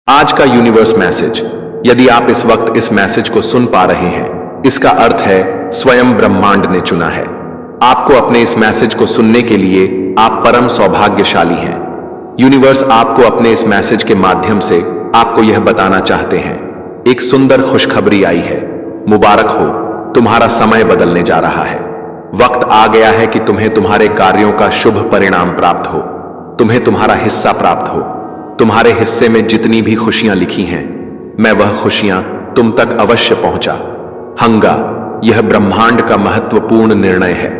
आज का universe message, यदि आप इस वक्त इस मैसेज को सुन पा रहे हैं, इसका अर्थ है स्वयं ब्रह्मांड ने चुना है आपको अपने इस मैसेज को सुनने के लिए। आप परम सौभाग्यशाली हैं। यूनिवर्स आपको अपने इस मैसेज के माध्यम से आपको यह बताना चाहते हैं, एक सुंदर खुशखबरी आई है। मुबारक हो, तुम्हारा समय बदलने जा रहा है। वक्त आ गया है कि तुम्हें तुम्हारे कार्यों का शुभ परिणाम प्राप्त हो, तुम्हें तुम्हारा हिस्सा प्राप्त हो। तुम्हारे हिस्से में जितनी भी खुशियां लिखी हैं, मैं वह खुशियां तुम तक अवश्य पहुंचा हंगा। यह ब्रह्मांड का महत्वपूर्ण निर्णय है।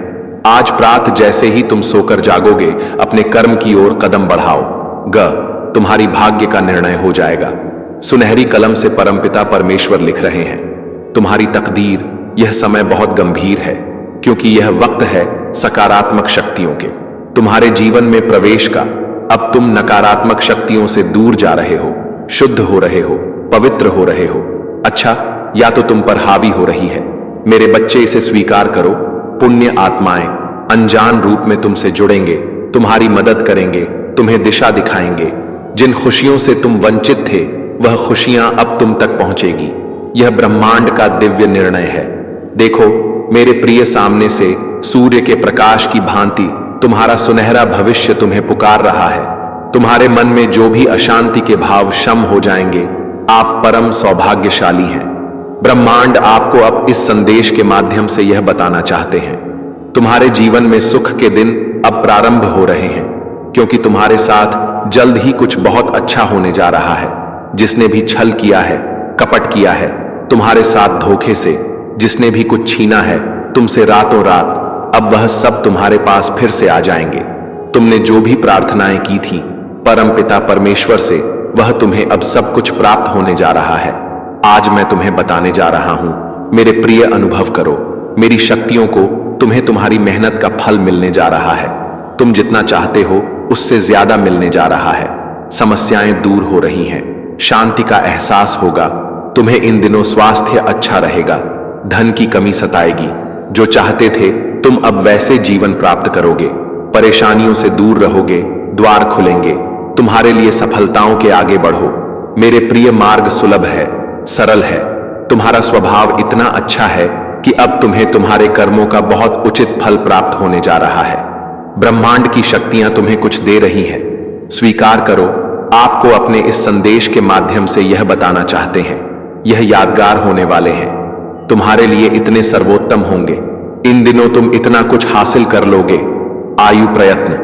आज प्रात जैसे ही तुम सोकर जागोगे, अपने कर्म की ओर कदम बढ़ाओ। तुम्हारी भाग्य का निर्णय हो जाएगा। सुनहरी कलम से परमपिता परमेश्वर लिख रहे हैं, तुम्हारी तकदीर। यह समय बहुत गंभीर है, क्योंकि यह वक्त है सकारात्मक शक्तियों के तुम्हारे जीवन में प्रवेश का। अब तुम नकारात्मक शक्तियों से दूर जा रहे हो, शुद्ध हो रहे हो, पवित्र हो रहे हो। अच्छा, या तो तुम पर हावी हो रही है। मेरे बच्चे, इसे स्वीकार करो। पुण्य आत्माएं अनजान रूप में तुमसे जुड़ेंगे, तुम्हारी मदद करेंगे, तुम्हें दिशा दिखाएंगे। जिन खुशियों से तुम वंचित थे, वह खुशियां अब तुम तक पहुंचेगी। यह ब्रह्मांड का दिव्य निर्णय है। देखो मेरे प्रिय, सामने से सूर्य के प्रकाश की भांति तुम्हारा सुनहरा भविष्य तुम्हें पुकार रहा है। तुम्हारे मन में जो भी अशांति के भाव शम हो जाएंगे। आप परम सौभाग्यशाली हैं। ब्रह्मांड आपको अब इस संदेश के माध्यम से यह बताना चाहते हैं, तुम्हारे जीवन में सुख के दिन अब प्रारंभ हो रहे हैं, क्योंकि तुम्हारे साथ जल्द ही कुछ बहुत अच्छा होने जा रहा है। जिसने भी छल किया है, कपट किया है तुम्हारे साथ धोखे से, जिसने भी कुछ छीना है तुमसे रातों रात, अब वह सब तुम्हारे पास फिर से आ जाएंगे। तुमने जो भी प्रार्थनाएं की थी परमपिता परमेश्वर से, वह तुम्हें अब सब कुछ प्राप्त होने जा रहा है। आज मैं तुम्हें बताने जा रहा हूं, मेरे प्रिय, अनुभव करो मेरी शक्तियों को। तुम्हें तुम्हारी मेहनत का फल मिलने जा रहा है। तुम जितना चाहते हो उससे ज्यादा मिलने जा रहा है। समस्याएं दूर हो रही हैं, शांति का एहसास होगा। तुम्हें इन दिनों स्वास्थ्य अच्छा रहेगा, धन की कमी सताएगी। जो चाहते थे तुम अब वैसे जीवन प्राप्त करोगे। परेशानियों से दूर रहोगे, द्वार खुलेंगे तुम्हारे लिए। सफलताओं के आगे बढ़ो मेरे प्रिय। मार्ग सुलभ है, सरल है। तुम्हारा स्वभाव इतना अच्छा है कि अब तुम्हें तुम्हारे कर्मों का बहुत उचित फल प्राप्त होने जा रहा है। ब्रह्मांड की शक्तियां तुम्हें कुछ दे रही हैं, स्वीकार करो। आपको अपने इस संदेश के माध्यम से यह बताना चाहते हैं, यह यादगार होने वाले हैं, तुम्हारे लिए इतने सर्वोत्तम होंगे। इन दिनों तुम इतना कुछ हासिल कर लोगे। आयु प्रयत्न,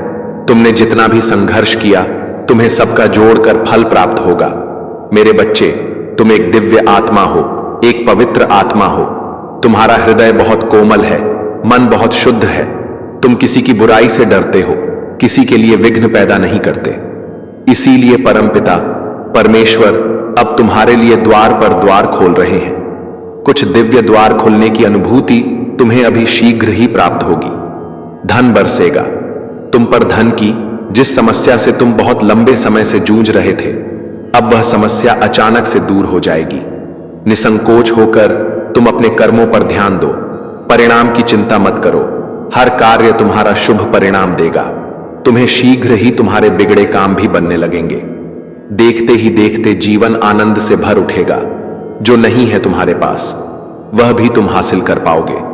तुमने जितना भी संघर्ष किया, तुम्हें सबका जोड़कर फल प्राप्त होगा। मेरे बच्चे, तुम एक दिव्य आत्मा हो, एक पवित्र आत्मा हो। तुम्हारा हृदय बहुत कोमल है, मन बहुत शुद्ध है। तुम किसी की बुराई से डरते हो, किसी के लिए विघ्न पैदा नहीं करते। इसीलिए परमपिता परमेश्वर अब तुम्हारे लिए द्वार पर द्वार खोल रहे हैं। कुछ दिव्य द्वार खुलने की अनुभूति तुम्हें अभी शीघ्र ही प्राप्त होगी। धन बरसेगा तुम पर। धन की जिस समस्या से तुम बहुत लंबे समय से जूझ रहे थे, अब वह समस्या अचानक से दूर हो जाएगी। निसंकोच होकर तुम अपने कर्मों पर ध्यान दो। परिणाम की चिंता मत करो, हर कार्य तुम्हारा शुभ परिणाम देगा। तुम्हें शीघ्र ही तुम्हारे बिगड़े काम भी बनने लगेंगे। देखते ही देखते जीवन आनंद से भर उठेगा। जो नहीं है तुम्हारे पास, वह भी तुम हासिल कर पाओगे।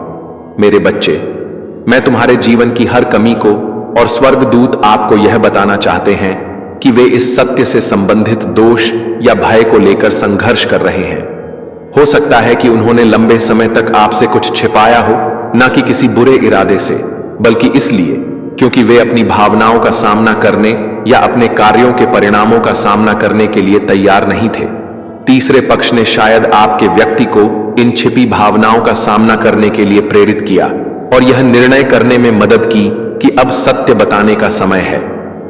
मेरे बच्चे, मैं तुम्हारे जीवन की हर कमी को, और स्वर्गदूत आपको यह बताना चाहते हैं कि वे इस सत्य से संबंधित दोष या भय को लेकर संघर्ष कर रहे हैं। हो सकता है कि उन्होंने लंबे समय तक आपसे कुछ छिपाया हो, न कि किसी बुरे इरादे से, बल्कि इसलिए क्योंकि वे अपनी भावनाओं का सामना करने या अपने कार्यों के परिणामों का सामना करने के लिए तैयार नहीं थे। तीसरे पक्ष ने शायद आपके व्यक्ति को इन छिपी भावनाओं का सामना करने के लिए प्रेरित किया और यह निर्णय करने में मदद की कि अब सत्य बताने का समय है।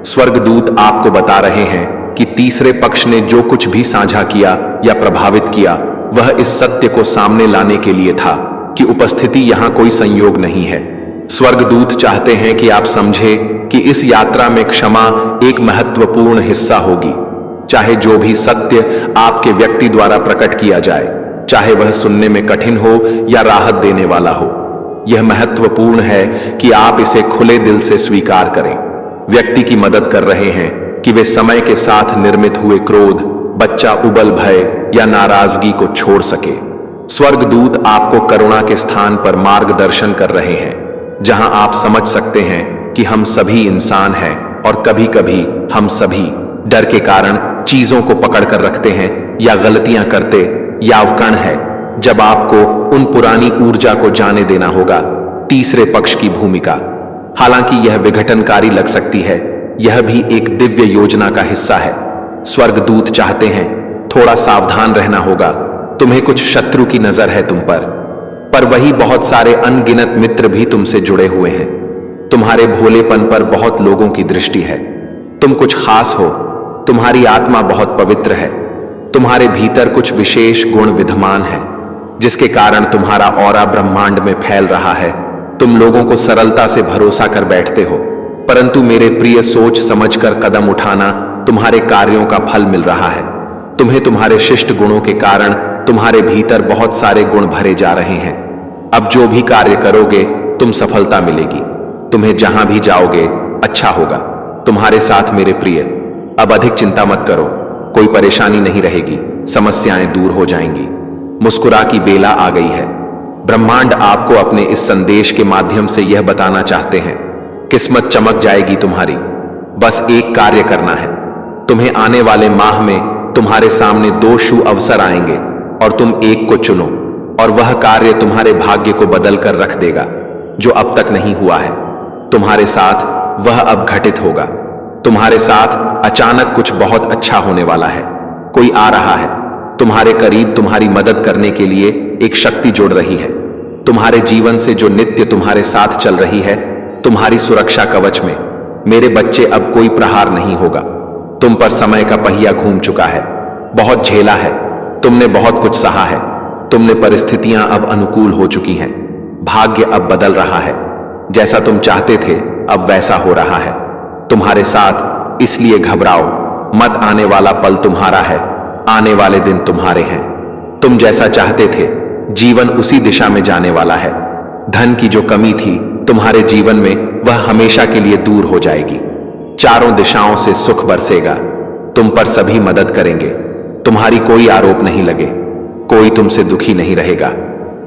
स्वर्गदूत आपको बता रहे हैं कि तीसरे पक्ष ने जो कुछ भी साझा किया या प्रभावित किया, वह इस सत्य को सामने लाने के लिए था कि उपस्थिति यहां कोई संयोग नहीं है। स्वर्गदूत चाहते हैं कि आप समझें कि इस यात्रा में क्षमा एक महत्वपूर्ण हिस्सा होगी। चाहे जो भी सत्य आपके व्यक्ति द्वारा प्रकट किया जाए, चाहे वह सुनने में कठिन हो या राहत देने वाला हो, यह महत्वपूर्ण है कि आप इसे खुले दिल से स्वीकार करें। व्यक्ति की मदद कर रहे हैं कि वे समय के साथ निर्मित हुए क्रोध, बच्चा उबल भय या नाराजगी को छोड़ सके। स्वर्गदूत आपको करुणा के स्थान पर मार्गदर्शन कर रहे हैं, जहां आप समझ सकते हैं कि हम सभी इंसान हैं और कभी कभी हम सभी डर के कारण चीजों को पकड़ कर रखते हैं या गलतियां करते या अवकर्ण है। जब आपको उन पुरानी ऊर्जा को जाने देना होगा। तीसरे पक्ष की भूमिका, हालांकि यह विघटनकारी लग सकती है, यह भी एक दिव्य योजना का हिस्सा है। स्वर्गदूत चाहते हैं थोड़ा सावधान रहना होगा। तुम्हें कुछ शत्रु की नजर है तुम पर वही बहुत सारे अनगिनत मित्र भी तुमसे जुड़े हुए हैं। तुम्हारे भोलेपन पर बहुत लोगों की दृष्टि है। तुम कुछ खास हो, तुम्हारी आत्मा बहुत पवित्र है, तुम्हारे भीतर कुछ विशेष गुण विद्यमान है, जिसके कारण तुम्हारा ऑरा ब्रह्मांड में फैल रहा है। तुम लोगों को सरलता से भरोसा कर बैठते हो, परंतु मेरे प्रिय, सोच समझकर कदम उठाना, तुम्हारे कार्यों का फल मिल रहा है। तुम्हें तुम्हारे शिष्ट गुणों के कारण तुम्हारे भीतर बहुत सारे गुण भरे जा रहे हैं। अब जो भी कार्य करोगे तुम सफलता मिलेगी। तुम्हें जहां भी जाओगे अच्छा होगा। तुम्हारे साथ मेरे प्रिय, अब अधिक चिंता मत करो, कोई परेशानी नहीं रहेगी, समस्याएं दूर हो जाएंगी। मुस्कुरा की बेला आ गई है। ब्रह्मांड आपको अपने इस संदेश के माध्यम से यह बताना चाहते हैं, किस्मत चमक जाएगी तुम्हारी। बस एक कार्य करना है। तुम्हें आने वाले माह में तुम्हारे सामने 2 शुभ अवसर आएंगे और तुम एक को चुनो, और वह कार्य तुम्हारे भाग्य को बदल कर रख देगा, जो अब तक नहीं हुआ है। तुम्हारे साथ वह अब घटित होगा। तुम्हारे साथ अचानक कुछ बहुत अच्छा होने वाला है। कोई आ रहा है तुम्हारे करीब, तुम्हारी मदद करने के लिए एक शक्ति जुड़ रही है। तुम्हारे जीवन से जो नित्य तुम्हारे साथ चल रही है, तुम्हारी सुरक्षा कवच में। मेरे बच्चे, अब कोई प्रहार नहीं होगा। तुम पर समय का पहिया घूम चुका है, बहुत झेला है, तुमने बहुत कुछ सहा है। तुमने परिस्थितियां अब अनुकूल हो चुकी हैं। भाग्य अब बदल रहा है। जैसा तुम चाहते थे अब वैसा हो रहा है तुम्हारे साथ। इसलिए घबराओ मत, आने वाला पल तुम्हारा है, आने वाले दिन तुम्हारे हैं। तुम जैसा चाहते थे जीवन उसी दिशा में जाने वाला है। धन की जो कमी थी तुम्हारे जीवन में, वह हमेशा के लिए दूर हो जाएगी। चारों दिशाओं से सुख बरसेगा। तुम पर सभी मदद करेंगे। तुम्हारी कोई आरोप नहीं लगे, कोई तुमसे दुखी नहीं रहेगा।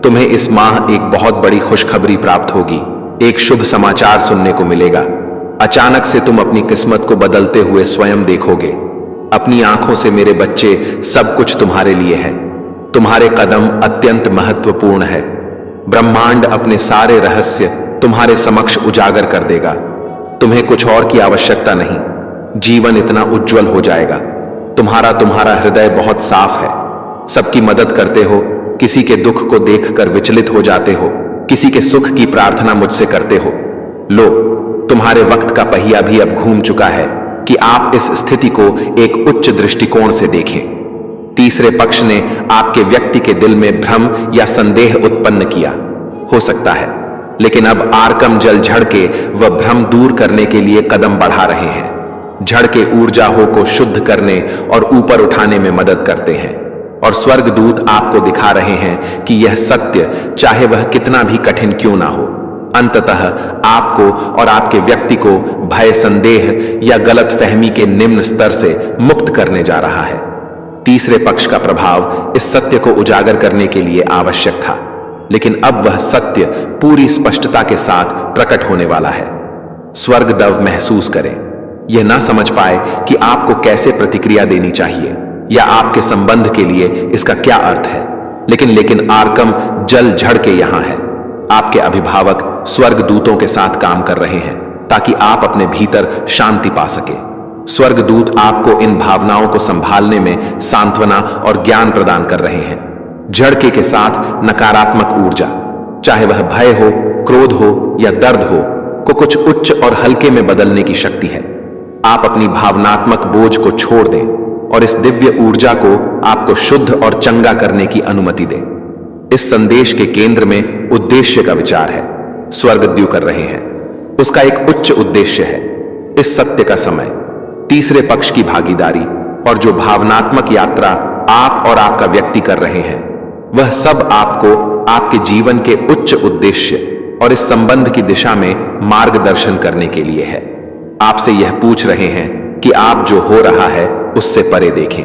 तुम्हें इस माह एक बहुत बड़ी खुशखबरी प्राप्त होगी। एक शुभ समाचार सुनने को मिलेगा। अचानक से तुम अपनी किस्मत को बदलते हुए स्वयं देखोगे। अपनी आंखों से मेरे बच्चे, सब कुछ तुम्हारे लिए है। तुम्हारे कदम अत्यंत महत्वपूर्ण है। ब्रह्मांड अपने सारे रहस्य तुम्हारे समक्ष उजागर कर देगा। तुम्हें कुछ और की आवश्यकता नहीं। जीवन इतना उज्जवल हो जाएगा। तुम्हारा हृदय बहुत साफ है। सबकी मदद करते हो, किसी के दुख को देखकर विचलित हो जाते हो, किसी के सुख की प्रार्थना मुझसे करते हो। लो, तुम्हारे वक्त का पहिया भी अब घूम चुका है कि आप इस स्थिति को एक उच्च दृष्टिकोण से देखें। तीसरे पक्ष ने आपके व्यक्ति के दिल में भ्रम या संदेह उत्पन्न किया हो सकता है, लेकिन अब आर्कम जल झड़के वह भ्रम दूर करने के लिए कदम बढ़ा रहे हैं। झड़के ऊर्जाओं को शुद्ध करने और ऊपर उठाने में मदद करते हैं, और स्वर्गदूत आपको दिखा रहे हैं कि यह सत्य, चाहे वह कितना भी कठिन क्यों ना हो, अंततः आपको और आपके व्यक्ति को भय, संदेह या गलत फहमी के निम्न स्तर से मुक्त करने जा रहा है। तीसरे पक्ष का प्रभाव इस सत्य को उजागर करने के लिए आवश्यक था, लेकिन अब वह सत्य पूरी स्पष्टता के साथ प्रकट होने वाला है। स्वर्गदव महसूस करें, यह ना समझ पाए कि आपको कैसे प्रतिक्रिया देनी चाहिए या आपके संबंध के लिए इसका क्या अर्थ है, लेकिन आर्कम जल झड़ के यहां है। आपके अभिभावक स्वर्गदूतों के साथ काम कर रहे हैं ताकि आप अपने भीतर शांति पा सके। स्वर्गदूत आपको इन भावनाओं को संभालने में सांत्वना और ज्ञान प्रदान कर रहे हैं। झड़के के साथ नकारात्मक ऊर्जा, चाहे वह भय हो, क्रोध हो या दर्द हो, को कुछ उच्च और हल्के में बदलने की शक्ति है। आप अपनी भावनात्मक बोझ को छोड़ दें और इस दिव्य ऊर्जा को आपको शुद्ध और चंगा करने की अनुमति दें। इस संदेश के केंद्र में उद्देश्य का विचार है। स्वर्गद्यू कर रहे हैं, उसका एक उच्च उद्देश्य है। इस सत्य का समय, तीसरे पक्ष की भागीदारी और जो भावनात्मक यात्रा आप और आपका व्यक्ति कर रहे हैं, वह सब आपको आपके जीवन के उच्च उद्देश्य और इस संबंध की दिशा में मार्गदर्शन करने के लिए है। आपसे यह पूछ रहे हैं कि आप जो हो रहा है उससे परे देखें।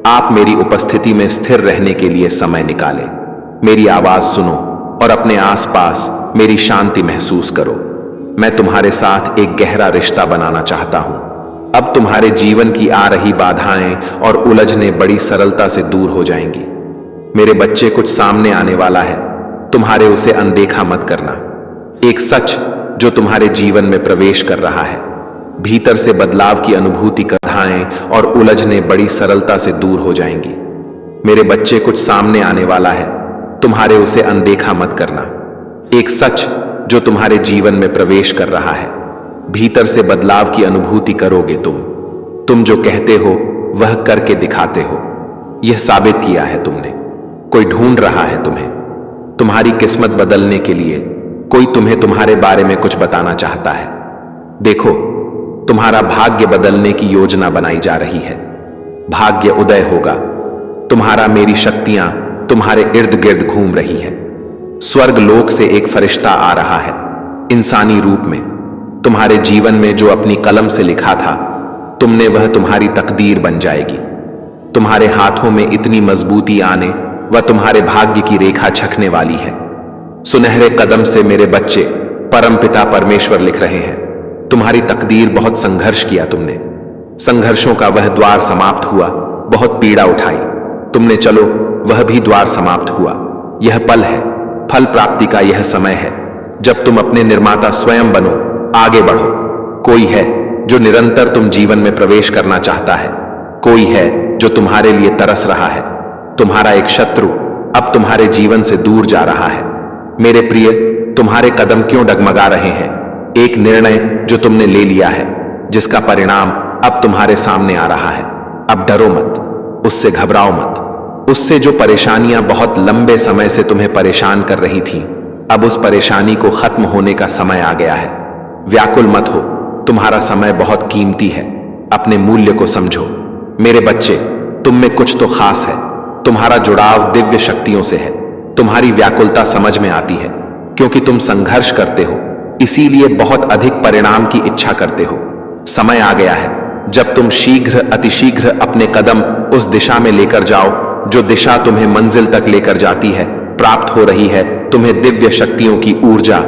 आप मेरी उपस्थिति में स्थिर रहने के लिए समय निकालें। मेरी आवाज सुनो और अपने आसपास मेरी शांति महसूस करो। मैं तुम्हारे साथ एक गहरा रिश्ता बनाना चाहता हूं। अब तुम्हारे जीवन की आ रही बाधाएं और उलझनें बड़ी सरलता से दूर हो जाएंगी। मेरे बच्चे, कुछ सामने आने वाला है, तुम्हारे उसे अनदेखा मत करना। एक सच जो तुम्हारे जीवन में प्रवेश कर रहा है। भीतर से बदलाव की अनुभूति कर बाधाएं और उलझनें बड़ी सरलता से दूर हो जाएंगी। मेरे बच्चे, कुछ सामने आने वाला है, तुम्हारे उसे अनदेखा मत करना। एक सच जो तुम्हारे जीवन में प्रवेश कर रहा है। भीतर से बदलाव की अनुभूति करोगे तुम जो कहते हो वह करके दिखाते हो। यह साबित किया है तुमने। कोई ढूंढ रहा है तुम्हें, तुम्हारी किस्मत बदलने के लिए। कोई तुम्हें तुम्हारे बारे में कुछ बताना चाहता है। देखो, तुम्हारा भाग्य बदलने की योजना बनाई जा रही है। भाग्य उदय होगा। तुम्हारा मेरी शक्तियां तुम्हारे इर्द गिर्द घूम रही है। स्वर्ग लोक से एक फरिश्ता आ रहा है, इंसानी रूप में। तुम्हारे जीवन में जो अपनी कलम से लिखा था तुमने, वह तुम्हारी तकदीर बन जाएगी। तुम्हारे हाथों में इतनी मजबूती आने व तुम्हारे भाग्य की रेखा छकने वाली है। सुनहरे कदम से मेरे बच्चे, परमपिता परमेश्वर लिख रहे हैं। तुम्हारी तकदीर, बहुत संघर्ष किया तुमने। संघर्षों का वह द्वार समाप्त हुआ। बहुत पीड़ा उठाई तुमने, चलो वह भी द्वार समाप्त हुआ। यह पल है, फल प्राप्ति का यह समय है, जब तुम अपने निर्माता स्वयं बनो, आगे बढ़ो। कोई है जो निरंतर तुम जीवन में प्रवेश करना चाहता है। कोई है जो तुम्हारे लिए तरस रहा है। तुम्हारा एक शत्रु अब तुम्हारे जीवन से दूर जा रहा है। मेरे प्रिय, तुम्हारे कदम क्यों डगमगा रहे हैं? एक निर्णय जो तुमने ले लिया है, जिसका परिणाम अब तुम्हारे सामने आ रहा है। अब डरो मत, उससे घबराओ मत। उससे जो परेशानियां बहुत लंबे समय से तुम्हें परेशान कर रही थीं, अब उस परेशानी को खत्म होने का समय आ गया है। व्याकुल मत हो, तुम्हारा समय बहुत कीमती है। अपने मूल्य को समझो। मेरे बच्चे, तुम में कुछ तो खास है। तुम्हारा जुड़ाव दिव्य शक्तियों से है। तुम्हारी व्याकुलता समझ में आती है, क्योंकि तुम संघर्ष करते हो, इसीलिए बहुत अधिक परिणाम की इच्छा करते हो। समय आ गया है जब तुम शीघ्र अतिशीघ्र अपने कदम उस दिशा में लेकर जाओ जो दिशा तुम्हें मंजिल तक लेकर जाती है। प्राप्त हो रही है तुम्हें दिव्य शक्तियों की ऊर्जा।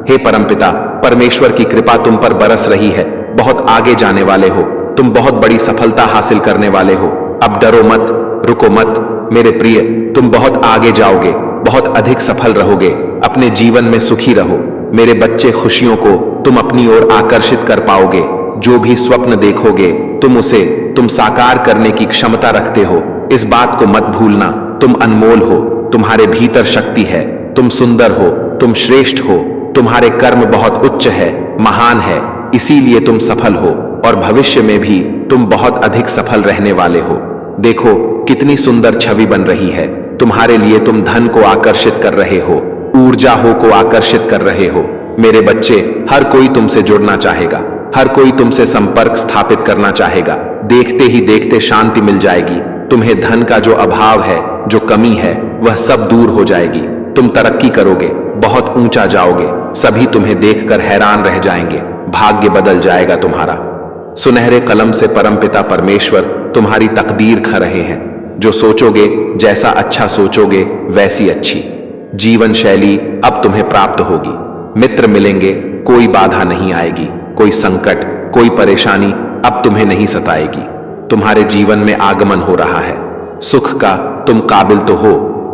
हे परमपिता परमेश्वर की कृपा तुम पर बरस रही है। बहुत आगे जाने वाले हो तुम, बहुत बड़ी सफलता हासिल करने वाले हो। अब डरो मत, रुको मत। मेरे प्रिय, तुम बहुत आगे जाओगे, बहुत अधिक सफल रहोगे। अपने जीवन में सुखी रहो। मेरे बच्चे, खुशियों को तुम अपनी ओर आकर्षित कर पाओगे। जो भी स्वप्न देखोगे तुम साकार करने की क्षमता रखते हो। इस बात को मत भूलना, तुम अनमोल हो। तुम्हारे भीतर शक्ति है। तुम सुंदर हो, तुम श्रेष्ठ हो। तुम्हारे कर्म बहुत उच्च है, महान है, इसीलिए तुम सफल हो और भविष्य में भी तुम बहुत अधिक सफल रहने वाले हो। देखो कितनी सुंदर छवि बन रही है तुम्हारे लिए। तुम धन को आकर्षित कर रहे हो, ऊर्जा को आकर्षित कर रहे हो। मेरे बच्चे, हर कोई तुमसे जुड़ना चाहेगा, हर कोई तुमसे संपर्क स्थापित करना चाहेगा। देखते ही देखते शांति मिल जाएगी। तुम्हें धन का जो अभाव है, जो कमी है, वह सब दूर हो जाएगी। तुम तरक्की करोगे, बहुत ऊंचा जाओगे। सभी तुम्हें देखकर हैरान रह जाएंगे। भाग्य बदल जाएगा तुम्हारा। सुनहरे कलम से परमपिता परमेश्वर तुम्हारी तकदीर लिख रहे हैं। जो सोचोगे, जैसा अच्छा सोचोगे वैसी अच्छी जीवन शैली अब तुम्हें प्राप्त होगी। मित्र मिलेंगे, कोई बाधा नहीं आएगी। कोई संकट, कोई परेशानी अब तुम्हें नहीं सताएगी। तुम्हारे जीवन में आगमन हो रहा है सुख का। तुम काबिल तो हो,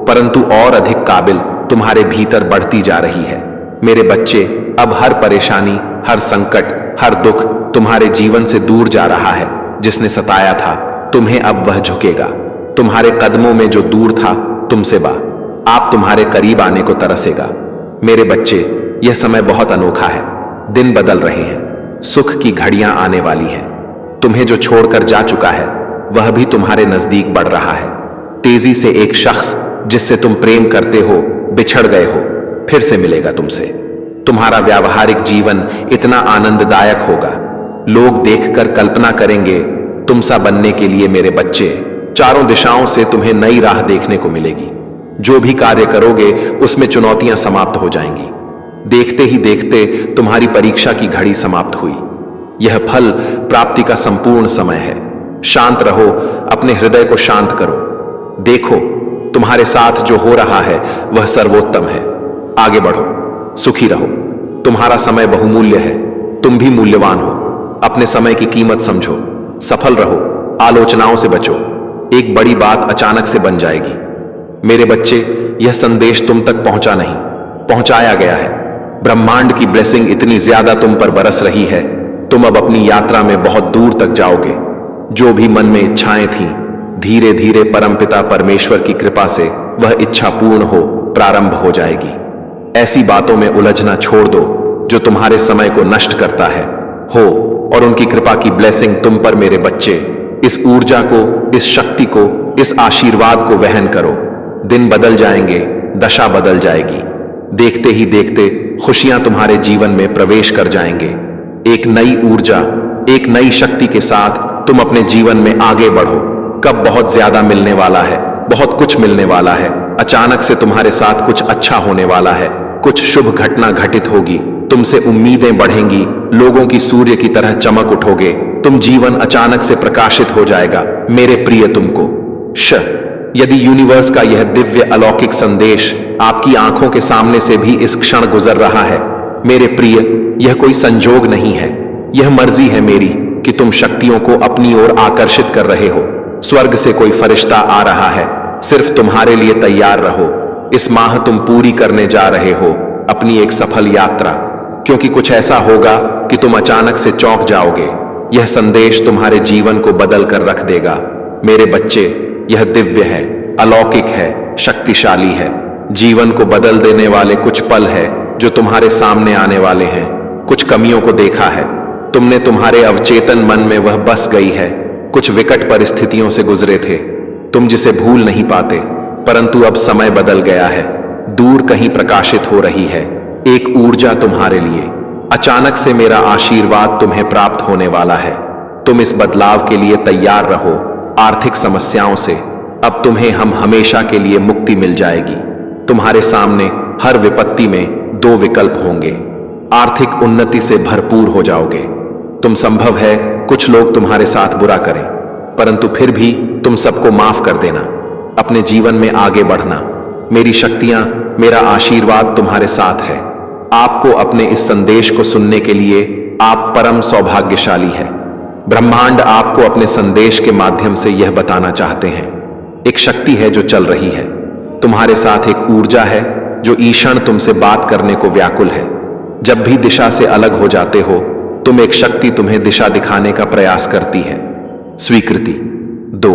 परंतु और अधिक काबिल तुम्हारे भीतर बढ़ती जा रही है। मेरे बच्चे, अब हर परेशानी, हर संकट, हर दुख तुम्हारे जीवन से दूर जा रहा है। जिसने सताया था तुम्हें, अब वह झुकेगा। तुम्हारे कदमों में जो दूर था तुमसे आप तुम्हारे करीब आने को तरसेगा। मेरे बच्चे, यह समय बहुत अनोखा है। दिन बदल रहे हैं, सुख की घड़ियां आने वाली हैं। तुम्हें जो छोड़कर जा चुका है वह भी तुम्हारे नजदीक बढ़ रहा है। तेजी से एक शख्स जिससे तुम प्रेम करते हो, बिछड़ गए हो, फिर से मिलेगा तुमसे। तुम्हारा व्यावहारिक जीवन इतना आनंददायक होगा, लोग देखकर कल्पना करेंगे तुम सा बनने के लिए। मेरे बच्चे, चारों दिशाओं से तुम्हें नई राह देखने को मिलेगी। जो भी कार्य करोगे उसमें चुनौतियां समाप्त हो जाएंगी। देखते ही देखते तुम्हारी परीक्षा की घड़ी समाप्त हुई। यह फल प्राप्ति का संपूर्ण समय है। शांत रहो, अपने हृदय को शांत करो। देखो, तुम्हारे साथ जो हो रहा है वह सर्वोत्तम है। आगे बढ़ो, सुखी रहो। तुम्हारा समय बहुमूल्य है, तुम भी मूल्यवान हो। अपने समय की कीमत समझो, सफल रहो, आलोचनाओं से बचो। एक बड़ी बात अचानक से बन जाएगी। मेरे बच्चे, यह संदेश तुम तक पहुंचा नहीं, पहुंचाया गया है। ब्रह्मांड की ब्लेसिंग इतनी ज्यादा तुम पर बरस रही है, तुम अब अपनी यात्रा में बहुत दूर तक जाओगे। जो भी मन में इच्छाएं थीं, धीरे धीरे परमपिता परमेश्वर की कृपा से वह इच्छा पूर्ण हो, प्रारंभ हो जाएगी। ऐसी बातों में उलझना छोड़ दो जो तुम्हारे समय को नष्ट करता है, हो और उनकी कृपा की ब्लेसिंग तुम पर मेरे बच्चे। इस ऊर्जा को, इस शक्ति को, इस आशीर्वाद को वहन करो। दिन बदल जाएंगे, दशा बदल जाएगी। देखते ही देखते खुशियां तुम्हारे जीवन में प्रवेश कर जाएंगे। एक नई ऊर्जा, एक नई शक्ति के साथ तुम अपने जीवन में आगे बढ़ो। कब बहुत ज्यादा मिलने वाला है, बहुत कुछ मिलने वाला है। अचानक से तुम्हारे साथ कुछ अच्छा होने वाला है, कुछ शुभ घटना घटित होगी। तुमसे उम्मीदें बढ़ेंगी, लोगों की सूर्य की तरह चमक उठोगे। तुम जीवन अचानक से प्रकाशित हो जाएगा। मेरे प्रिय तुमको यदि यूनिवर्स का यह दिव्य अलौकिक संदेश आपकी आंखों के सामने से भी इस क्षण गुजर रहा है, मेरे प्रिय, यह कोई संजोग नहीं है, यह मर्जी है मेरी कि तुम शक्तियों को अपनी ओर आकर्षित कर रहे हो। स्वर्ग से कोई फरिश्ता आ रहा है, सिर्फ तुम्हारे लिए तैयार रहो। इस माह तुम पूरी करने जा रहे हो अपनी एक सफल यात्रा, क्योंकि कुछ ऐसा होगा कि तुम अचानक से चौंक जाओगे। यह संदेश तुम्हारे जीवन को बदल कर रख देगा। मेरे बच्चे, यह दिव्य है, अलौकिक है, शक्तिशाली है। जीवन को बदल देने वाले कुछ पल है जो तुम्हारे सामने आने वाले हैं। कुछ कमियों को देखा है तुमने, तुम्हारे अवचेतन मन में वह बस गई है। कुछ विकट परिस्थितियों से गुजरे थे तुम, जिसे भूल नहीं पाते, परंतु अब समय बदल गया है। दूर कहीं प्रकाशित हो रही है एक ऊर्जा तुम्हारे लिए। अचानक से मेरा आशीर्वाद तुम्हें प्राप्त होने वाला है। तुम इस बदलाव के लिए तैयार रहो। आर्थिक समस्याओं से अब तुम्हें हम हमेशा के लिए मुक्ति मिल जाएगी। तुम्हारे सामने हर विपत्ति में दो विकल्प होंगे। आर्थिक उन्नति से भरपूर हो जाओगे। तुम, संभव है कुछ लोग तुम्हारे साथ बुरा करें, परंतु फिर भी तुम सबको माफ कर देना, अपने जीवन में आगे बढ़ना। मेरी शक्तियां, मेरा आशीर्वाद तुम्हारे साथ है। आपको अपने इस संदेश को सुनने के लिए आप परम सौभाग्यशाली है। ब्रह्मांड आपको अपने संदेश के माध्यम से यह बताना चाहते हैं। एक शक्ति है जो चल रही है, तुम्हारे साथ एक ऊर्जा है जो ईक्षण तुमसे बात करने को व्याकुल है। जब भी दिशा से अलग हो जाते हो तुम, एक शक्ति तुम्हें दिशा दिखाने का प्रयास करती है। स्वीकृति 2,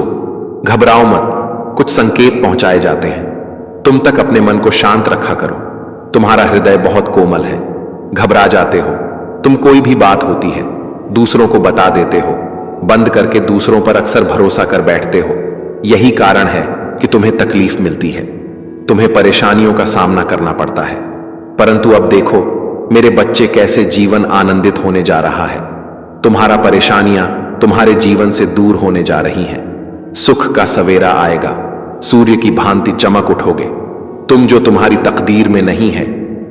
घबराओ मत, कुछ संकेत पहुंचाए जाते हैं। तुम तक अपने मन को शांत रखा करो। तुम्हारा हृदय बहुत कोमल है। घबरा जाते हो तुम, कोई भी बात होती है दूसरों को बता देते हो, बंद करके दूसरों पर अक्सर भरोसा कर बैठते हो। यही कारण है कि तुम्हें तकलीफ मिलती है, तुम्हें परेशानियों का सामना करना पड़ता है। परंतु अब देखो मेरे बच्चे, कैसे जीवन आनंदित होने जा रहा है। तुम्हारा परेशानियां तुम्हारे जीवन से दूर होने जा रही हैं। सुख का सवेरा आएगा, सूर्य की भांति चमक उठोगे। तुम जो तुम्हारी तकदीर में नहीं है,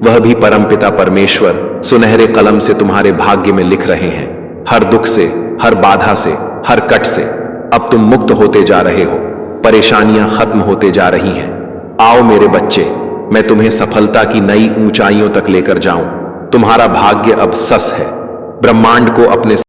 वह भी परमपिता परमेश्वर सुनहरे कलम से तुम्हारे भाग्य में लिख रहे हैं। हर दुख से, हर बाधा से, हर कट से अब तुम मुक्त होते जा रहे हो। परेशानियां खत्म होते जा रही हैं। आओ मेरे बच्चे, मैं तुम्हें सफलता की नई ऊंचाइयों तक लेकर जाऊं। तुम्हारा भाग्य अब सस है। ब्रह्मांड को अपने